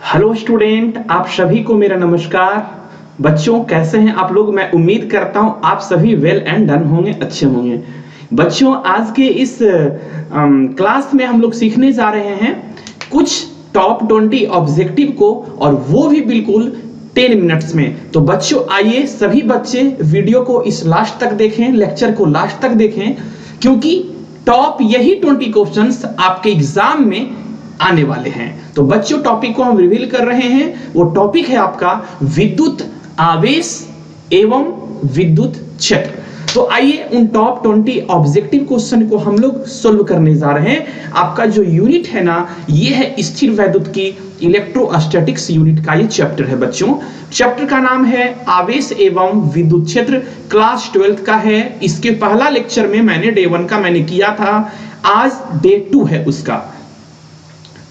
Hello student, आप सभी को मेरा नमस्कार। बच्चों कैसे हैं आप लोग? मैं उम्मीद करता हूं आप सभी वेल एंड डन होंगे, अच्छे होंगे। बच्चों आज के इस क्लास में हम लोग सीखने जा रहे हैं कुछ टॉप 20 ऑब्जेक्टिव को, और वो भी बिल्कुल 10 मिनट्स में। तो बच्चों आइए सभी बच्चे वीडियो को इस लास्ट तक देखें, लेक्चर को लास्ट तक देखें, क्योंकि टॉप यही 20 क्वेश्चंस आपके एग्जाम में आने वाले हैं। तो बच्चों टॉपिक को हम रिवील कर रहे हैं। वो टॉपिक है आपका विद्युत आवेश एवं विद्युत क्षेत्र। तो आइए उन टॉप 20 ऑब्जेक्टिव क्वेश्चन को हम लोग सोल्व करने जा रहे हैं। आपका जो यूनिट है ना, ये है स्थिर वैद्युत की इलेक्ट्रोस्टैटिक्स यूनिट का ये चैप्टर है। बच्चों चैप्टर का नाम है आवेश एवं विद्युत क्षेत्र, क्लास 12 का है। इसके पहला लेक्चर में मैंने डे 1 का मैंने किया था, आज डे 2 है उसका।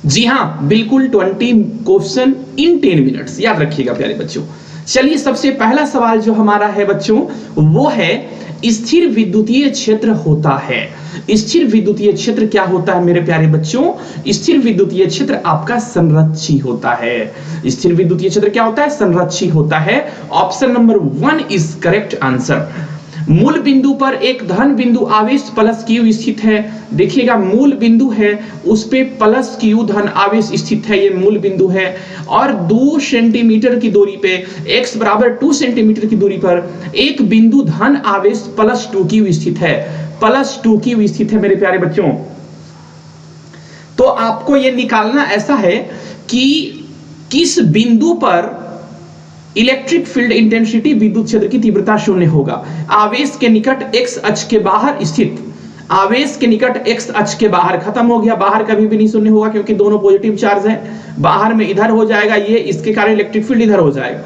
जी हां, बिल्कुल 20 क्वेश्चन इन 10 मिनट्स, याद रखिएगा प्यारे बच्चों। चलिए सबसे पहला सवाल जो हमारा है बच्चों, वो है स्थिर विद्युतीय क्षेत्र होता है। स्थिर विद्युतीय क्षेत्र क्या होता है मेरे प्यारे बच्चों? स्थिर विद्युतीय क्षेत्र आपका संरक्षी होता है। स्थिर विद्युतीय क्षेत्र क्या होता है? संरक्षी होता है। Option number 1 is correct answer. मूल बिंदु पर एक धन बिंदु आवेश प्लस क्यू स्थित है। देखिएगा मूल बिंदु है, उस पे प्लस क्यू धन आवेश स्थित है, ये मूल बिंदु है। और 2 सेंटीमीटर की दूरी पे x बराबर 2 सेंटीमीटर की दूरी पर एक बिंदु धन आवेश प्लस 2 क्यू स्थित है, प्लस 2 क्यू स्थित है मेरे प्यारे बच्चों। तो आपको ये निकालना ऐसा है कि किस बिंदु पर इलेक्ट्रिक फील्ड इंटेंसिटी विद्युत क्षेत्र की तीव्रता शून्य होगा। आवेश के निकट x अक्ष के बाहर स्थित, आवेश के निकट x अक्ष के बाहर, खत्म हो गया, बाहर कभी भी नहीं शून्य होगा क्योंकि दोनों पॉजिटिव चार्ज है। बाहर में इधर हो जाएगा ये, इसके कारण इलेक्ट्रिक फील्ड इधर हो जाएगा।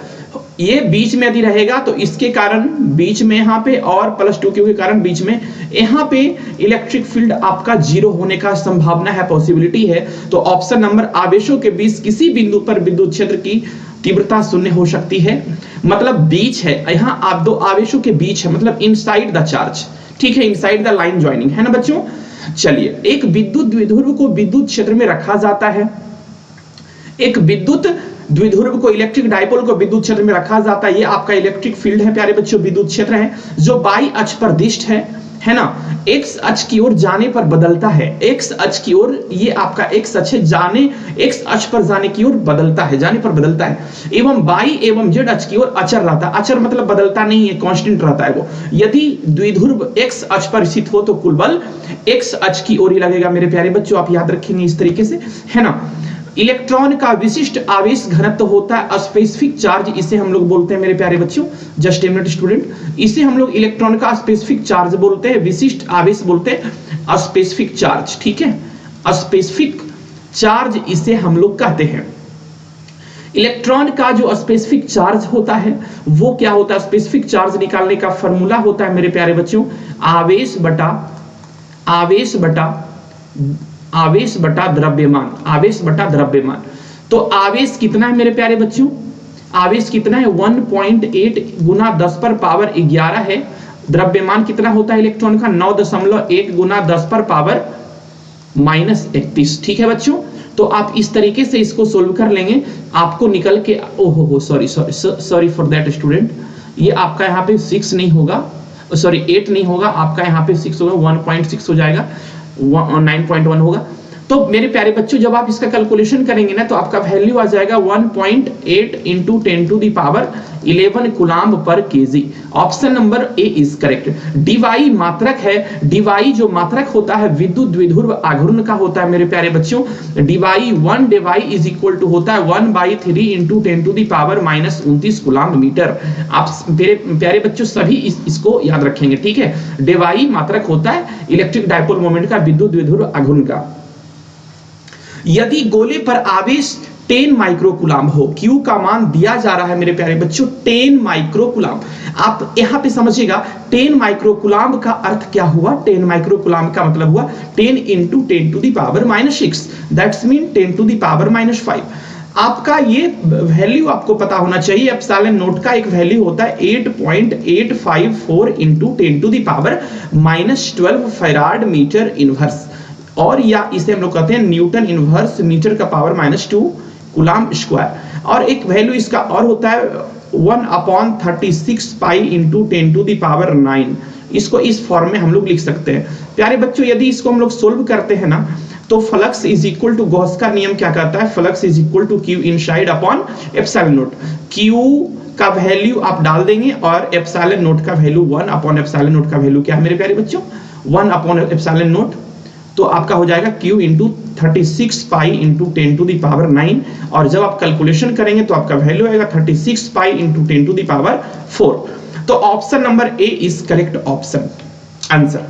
ये बीच में यदि रहेगा तो इसके कारण बीच में यहाँ पे, और प्लस 2 क्यू के कारण बीच में, यहाँ पे इलेक्ट्रिक फील्ड आपका 0 होने का संभावना है, पॉसिबिलिटी है। तो ऑप्शन नंबर आवेशों के बीच किसी बिंदु पर विद्युत क्षेत्र की तीव्रता शून्य हो सकती है, मतलब बीच है, यहाँ आप दो आवेशों के बीच है, मतलब इनसाइड द चार्ज, ठीक है, इनसाइड द लाइन ज्वाइनिंग है ना बच्चों। चलिए एक विद्युत द्विध्रुव को विद्युत क्षेत्र में रखा जाता है। एक विद्युत द्विध्रुव को, इलेक्ट्रिक डायपोल को विद्युत क्षेत्र में रखा जाता है। ये आपका इलेक्ट्रिक फील्ड है प्यारे बच्चों, विद्युत क्षेत्र है जो बाई अक्ष पर दिष्ट है ना, एक्स अक्ष की ओर जाने पर बदलता है। एक्स अक्ष की ओर, ये आपका एक्स अक्ष है, जाने एक्स अक्ष पर जाने की ओर बदलता है, जाने पर बदलता है। एवं बाई एवं जेड अक्ष की ओर अचर रहता है। अचर मतलब बदलता नहीं है, कांस्टेंट रहता है वो। यदि द्विध्रुव एक्स अक्ष पर स्थित हो तो कुल बल एक्स अक्ष की ओर ही लगेगा मेरे प्यारे बच्चों, आप याद रखेंगे इस तरीके से, है ना। इलेक्ट्रॉन का विशिष्ट आवेश घनत्व होता है स्पेसिफिक चार्ज, इसे हम लोग बोलते हैं मेरे प्यारे बच्चों, जस्ट ए मिनट स्टूडेंट, इसे हम लोग इलेक्ट्रॉन का स्पेसिफिक चार्ज बोलते हैं, विशिष्ट आवेश बोलते हैं स्पेसिफिक चार्ज, ठीक है, स्पेसिफिक चार्ज इसे हम लोग कहते हैं। इलेक्ट्रॉन का जो स्पेसिफिक चार्ज होता है वो क्या होता है? स्पेसिफिक चार्ज निकालने का फॉर्मूला होता है मेरे प्यारे बच्चों, आवेश बटा द्रव्यमान, आवेश बटा द्रव्यमान। तो आवेश कितना है मेरे प्यारे बच्चों? आवेश कितना है? 1.8 गुना 10 पर पावर 11 है। द्रव्यमान कितना होता है इलेक्ट्रॉन का? 9.1 गुना 10 पर पावर -31, ठीक है बच्चों। तो आप इस तरीके से इसको सोल्व कर लेंगे, आपको निकल के, ओहो सॉरी फॉर दैट स्टूडेंट, ये आपका यहाँ पे 6 नहीं होगा, सॉरी 8 नहीं होगा, आपका यहाँ पे 6 होगा, 1.6 हो जाएगा, 9.1 होगा। तो मेरे प्यारे बच्चों जब आप इसका कैलकुलेशन करेंगे ना तो आपका वैल्यू आ जाएगा 1.8 into 10 to the power 11 coulomb per kg. Option number A is correct. DY मात्रक है, डीवाई जो मात्रक होता है विद्युत द्विध्रुव आघूर्ण का होता है मेरे प्यारे बच्चों। D Y 1 D Y is equal to होता है 1/3 into 10 to the power -29 coulomb metre. आप मेरे प्यारे बच्चों सभी इसको याद रखेंगे, ठीक है। डीवाई मात्रक होता है इलेक्ट्रिक डायपोल मोमेंट का विद्युत द्विध्रुव आघूर्ण का। यदि गोले पर आवेश 10 माइक्रोकूलाम्ब हो, Q का मान दिया जा रहा है मेरे प्यारे बच्चों 10 माइक्रोकूलाम्ब। आप यहां पे समझिएगा 10 माइक्रोकूलाम्ब का अर्थ क्या हुआ? 10 माइक्रोकूलाम्ब का मतलब हुआ 10 into 10 to the power -6, that's mean 10 to the power -5। आपका ये वैल्यू आपको पता होना चाहिए, एप्सिलॉन नोट का एक वैल्यू होता है 8.854 into 10 to the power -12 farad metre inverse, और या इसे हम लोग कहते हैं न्यूटन इनवर्स मीटर का पावर -2 कूलाम स्क्वायर। और एक वैल्यू इसका और होता है 1/36 पाई इंटू 10⁹ इसको इस फॉर्म में हम लोग लिख सकते हैं। प्यारे बच्चों, यदि इसको हम लोग सोल्व करते हैं ना, तो flux is equal to Gauss का नियम क्या कहता है, flux is equal to Q inside upon epsilon naught. Q का वैल्यू आप डाल देंगे और एप्सिलॉन नॉट का वैल्यू 1/एप्सिलॉन नॉट का वैल्यू क्या है मेरे प्यारे बच्चों, 1/एप्सिलॉन नॉट। तो आपका हो जाएगा Q इंटू 36 पाई इंटू 10⁹ और जब आप कैलकुलेशन करेंगे तो आपका वैल्यू आएगा 36 पाई इंटू 10⁴। तो option number A is correct option answer.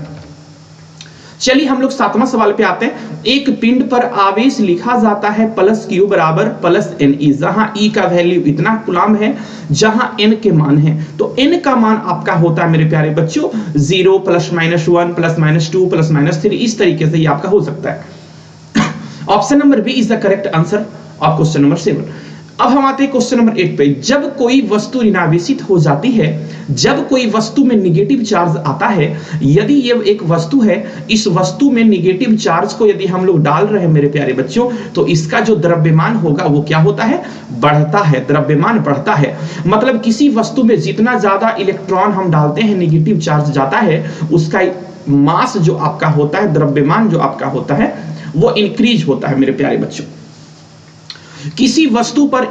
चलिए हम लोग 7वां सवाल पे आते हैं। एक पिंड पर आवेश लिखा जाता है +Q बराबर +NE, जहां E का वैल्यू इतना कूलाम है, जहां N के मान है। तो N का मान आपका होता है मेरे प्यारे बच्चों 0 +-1 +-2 +-3, इस तरीके से ये आपका हो सकता है। Option number B is the correct answer of question number 7। अब हम आते हैं क्वेश्चन नंबर 8 पे। जब कोई वस्तु ऋणावेशित हो जाती है, जब कोई वस्तु में निगेटिव चार्ज आता है, यदि ये एक वस्तु है, इस वस्तु में निगेटिव चार्ज को यदि हम लोग डाल रहे हैं मेरे प्यारे बच्चों, तो इसका जो द्रव्यमान होगा वो क्या होता है, बढ़ता है, द्रव्यमान बढ़ता है। मतलब किसी वस्तु में जितना ज्यादा इलेक्ट्रॉन हम डालते हैं, निगेटिव चार्ज जाता है, उसका मास जो आपका होता है, द्रव्यमान जो आपका होता है, वो इंक्रीज होता है मेरे प्यारे बच्चों। किसी वस्तु पर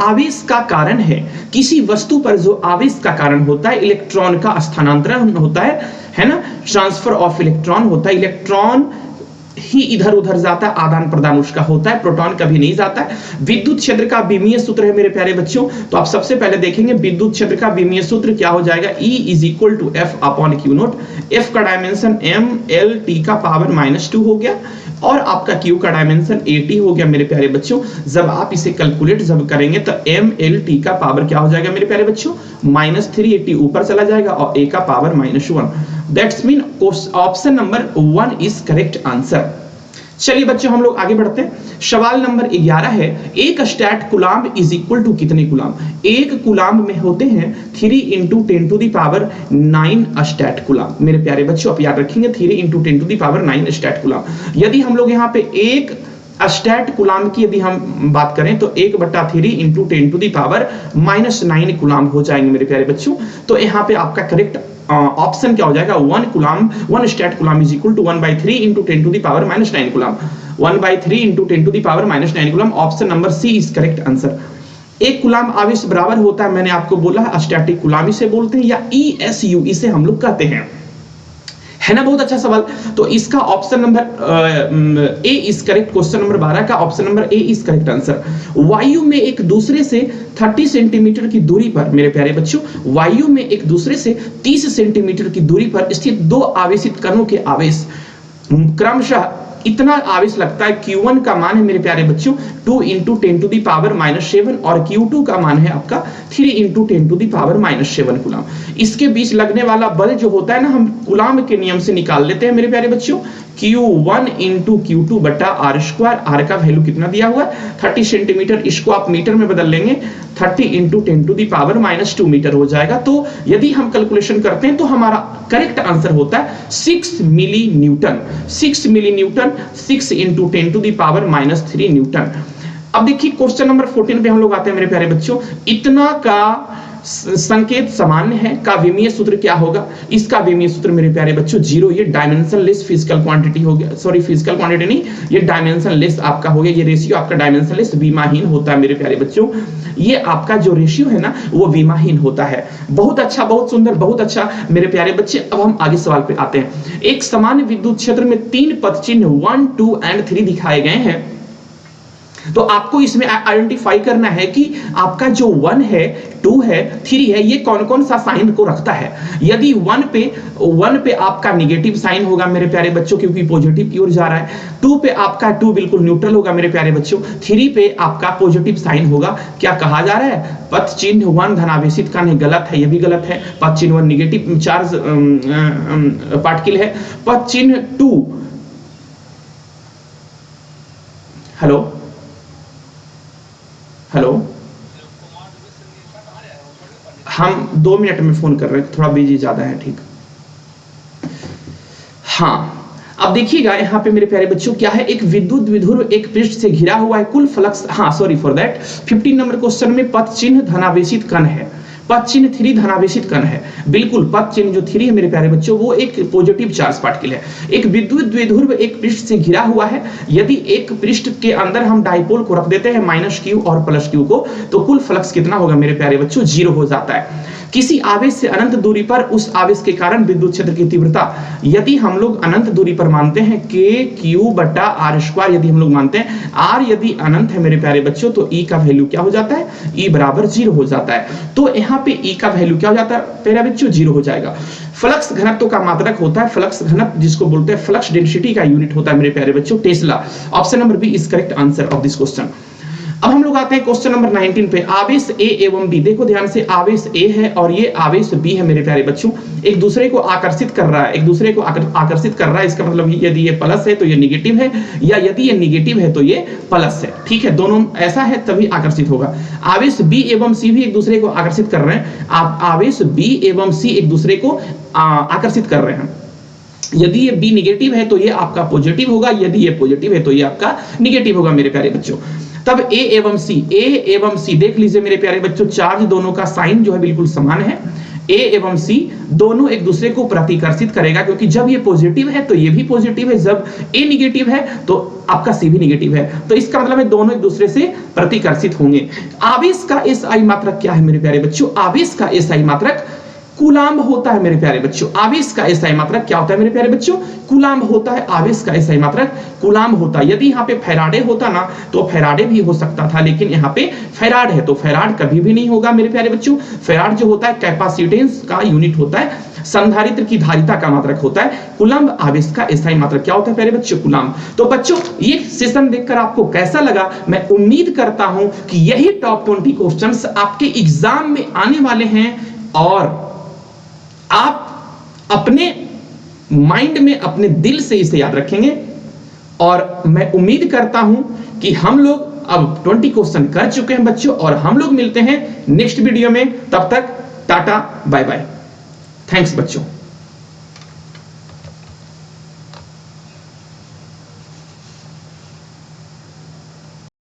आवेश का कारण है, किसी वस्तु पर जो आवेश का कारण होता है, इलेक्ट्रॉन का स्थानांतरण होता है ना, ट्रांसफर ऑफ इलेक्ट्रॉन होता है। इलेक्ट्रॉन ही इधर उधर जाता है, आदान प्रदान उसका होता है, प्रोटॉन कभी नहीं जाता है। विद्युत क्षेत्र का विमीय सूत्र है मेरे प्यारे बच्चों। तो आप सबसे पहले देखेंगे विद्युत क्षेत्र का विमीय सूत्र क्या हो जाएगा, E is equal to F/Q0। F का डायमेंशन mLT का पावर -2 हो गया और आपका Q का डायमेंशन AT हो गया मेरे प्यारे बच्चों। जब आप इसे कैलकुलेट जब करेंगे तो mLT का पावर क्या हो जाएगा मेरे प्यारे बच्चों, -3, AT ऊपर चला जाएगा और A का power -1। That's mean option number 1 is correct answer. चलिए बच्चों हम लोग आगे बढ़ते हैं। सवाल नंबर 11 है, एक stat coulomb is equal to कितने कूलाम। एक कूलाम में होते हैं 3 × 10⁹ स्टैट कूलाम। मेरे प्यारे बच्चों आप याद रखेंगे 3 × 10⁹ स्टैट कूलाम। यदि हम लोग यहाँ पे एक स्टैट कूलाम की यदि हम बात करें तो 1/3 × 10⁻⁹ कूलाम हो जाएंगे मेरे प्यारे बच्चों। तो यहाँ पे आपका करेक्ट ऑप्शन क्या हो जाएगा, 1 stat coulomb is equal to 1/3 × 10⁻⁹ coulomb. 1/3 × 10⁻⁹ coulomb. Option number C is correct answer. एक कूलाम आवेश बराबर होता है, मैंने आपको बोला है स्टैटिक कूलाम इसे बोलते हैं, या ESU इसे हम लोग कहते हैं, है ना। बहुत अच्छा सवाल। तो इसका option number A is correct. Question number 12 का option number A is correct answer. वायु में एक दूसरे से 30 सेंटीमीटर की दूरी पर मेरे प्यारे बच्चों, वायु में एक दूसरे से 30 सेंटीमीटर की दूरी पर स्थित दो आवेशित कणों के आवेश क्रमशः इतना आवेश लगता है। Q1 का मान है मेरे प्यारे बच्चों 2 × 10⁻⁷ और Q2 का मान है आपका 3 × 10⁻⁷ कूलाम। इसके बीच लगने वाला बल जो होता है ना, हम कूलाम के नियम से निकाल लेते हैं मेरे प्यारे बच्चों। Q1 × Q2/r²। r का वैल्यू कितना दिया हुआ है 30 सेंटीमीटर, इसको आप मीटर में बदल लेंगे 30 × 10⁻⁻² मीटर हो जाएगा। तो यदि हम कैलकुलेशन करते हैं तो हमारा करेक्ट आंसर होता है 6 मिली न्यूटन। 6 मिली न्यूटन, 6 × 10⁻³ न्यूटन। अब देखिए क्वेश्चन नंबर 14 पे हम लोग आते हैं मेरे प्यारे बच्चों। इतना का संकेत सामान्य है का विमीय सूत्र क्या होगा। इसका विमीय सूत्र मेरे प्यारे बच्चों 0। ये डायमेंशन लेस फिजिकल क्वांटिटी हो गया, सॉरी फिजिकल क्वांटिटी नहीं, ये डायमेंशन लेस आपका हो गया। ये रेशियो आपका डायमेंशन लेस विमाहीन होता है मेरे प्यारे बच्चों। ये आपका जो रेशियो है ना वो विमाहीन होता है। बहुत अच्छा, बहुत सुंदर, बहुत अच्छा मेरे प्यारे बच्चे। अब हम आगे सवाल पे आते हैं। एक समान विद्युत क्षेत्र में 3 पद चिन्ह 1, 2 और 3 दिखाए गए हैं। तो आपको इसमें आइडेंटिफाई करना है कि आपका जो 1 है, 2 है, 3 है, ये कौन कौन सा साइन को रखता है। यदि 1 पे आपका निगेटिव साइन होगा मेरे प्यारे बच्चों, क्योंकि पॉजिटिव की ओर जा रहा है। 2 पे आपका 2 बिल्कुल न्यूट्रल होगा मेरे प्यारे बच्चों। 3 पे आपका पॉजिटिव साइन होगा। क्या कहा जा रहा है, पद चिन्ह 1 धनावेशित कण है, गलत है, ये भी गलत है। पद चिन्ह 1 निगेटिव चार्ज पार्टिकल है। पद चिन्ह 2, हेलो हेलो, हम 2 मिनट में फोन कर रहे हैं, थोड़ा बिजी ज्यादा है, ठीक। हाँ, अब देखिएगा यहाँ पे मेरे प्यारे बच्चों क्या है, एक विद्युत विध्रुव एक पृष्ठ से घिरा हुआ है, कुल फ्लक्स, हाँ sorry for that, 15 number question में पथ चिन्ह धनावेशित कण है, पथ चिन्ह 3 धनावेशित कण है, बिल्कुल पथ चिन्ह जो 3 है मेरे प्यारे बच्चों वो एक पॉजिटिव चार्ज पार्टिकल है। एक विद्युत द्विध्रुव एक पृष्ठ से घिरा हुआ है, यदि एक पृष्ठ के अंदर हम डाइपोल को रख देते हैं -q और +q को, तो कुल फ्लक्स कितना होगा मेरे प्यारे बच्चों, 0 हो जाता है। किसी आवेश से अनंत दूरी पर उस आवेश के कारण विद्युत क्षेत्र की तीव्रता, यदि हम लोग अनंत दूरी पर मानते हैं kq/r², यदि हम लोग मानते हैं r यदि अनंत है मेरे प्यारे बच्चों, तो E का वैल्यू क्या हो जाता है, E बराबर 0 हो जाता है। तो यहाँ पे E का वैल्यू क्या हो जाता है प्यारे बच्चों, 0 हो जाएगा। फ्लक्स घनत्व का मात्रक होता है, फ्लक्स घनत्व जिसको बोलते हैं फ्लक्स डेंसिटी का यूनिट होता है मेरे प्यारे बच्चों tesla. Option number B is correct answer of this question. अब हम लोग आते हैं क्वेश्चन नंबर 19 पे। आवेश A एवं B, देखो ध्यान से, आवेश A है और ये आवेश B है मेरे प्यारे बच्चों, एक दूसरे को आकर्षित कर रहा है, एक दूसरे को आकर्षित कर रहा है। इसका मतलब यदि ये प्लस है तो ये निगेटिव है, या यदि ये निगेटिव है तो ये प्लस है, ठीक है, दोनों ऐसा है तभी आकर्षित होगा। आवेश B एवं C भी एक दूसरे को आकर्षित कर रहे हैं, आवेश B एवं C एक दूसरे को आकर्षित कर रहे हैं। यदि ये B निगेटिव है तो ये आपका पॉजिटिव होगा, यदि ये पॉजिटिव है तो ये आपका निगेटिव होगा मेरे प्यारे बच्चों। तब A एवं C देख लीजिए मेरे प्यारे बच्चों, चार्ज दोनों का साइन जो है बिल्कुल समान है। A एवं C दोनों एक दूसरे को प्रतिकर्षित करेगा, क्योंकि जब ये पॉजिटिव है तो ये भी पॉजिटिव है, जब A निगेटिव है तो आपका C भी निगेटिव है, तो इसका मतलब है दोनों एक दूसरे से प्रतिकर्षित होंगे। आवेश का SI मात्रक क्या है मेरे प्यारे बच्चों, आवेश का SI मात्रक कूलाम्ब होता है मेरे प्यारे बच्चों। आवेश का SI मात्रक क्या होता है मेरे प्यारे बच्चों, कूलाम्ब होता है। आवेश का SI मात्रक कूलाम्ब होता है। यदि यहाँ पे फैराडे होता ना तो फैराडे भी हो सकता था, लेकिन यहाँ पे फैराड है तो फैराड कभी भी नहीं होगा मेरे प्यारे बच्चों। फैराड जो होता है कैपेसिटेंस का यूनिट होता है, संधारित्र की धारिता का मात्रक होता है। कूलाम्ब आवेश का SI मात्रक क्या होता है प्यारे बच्चों, कूलाम्ब। तो बच्चों ये सेशन देखकर आपको कैसा लगा, मैं उम्मीद करता हूं कि यही टॉप 20 क्वेश्चंस आपके एग्जाम में आने वाले हैं और आप अपने माइंड में अपने दिल से इसे याद रखेंगे। और मैं उम्मीद करता हूं कि हम लोग अब 20 क्वेश्चन कर चुके हैं बच्चों, और हम लोग मिलते हैं नेक्स्ट वीडियो में। तब तक टाटा बाय बाय, थैंक्स बच्चों।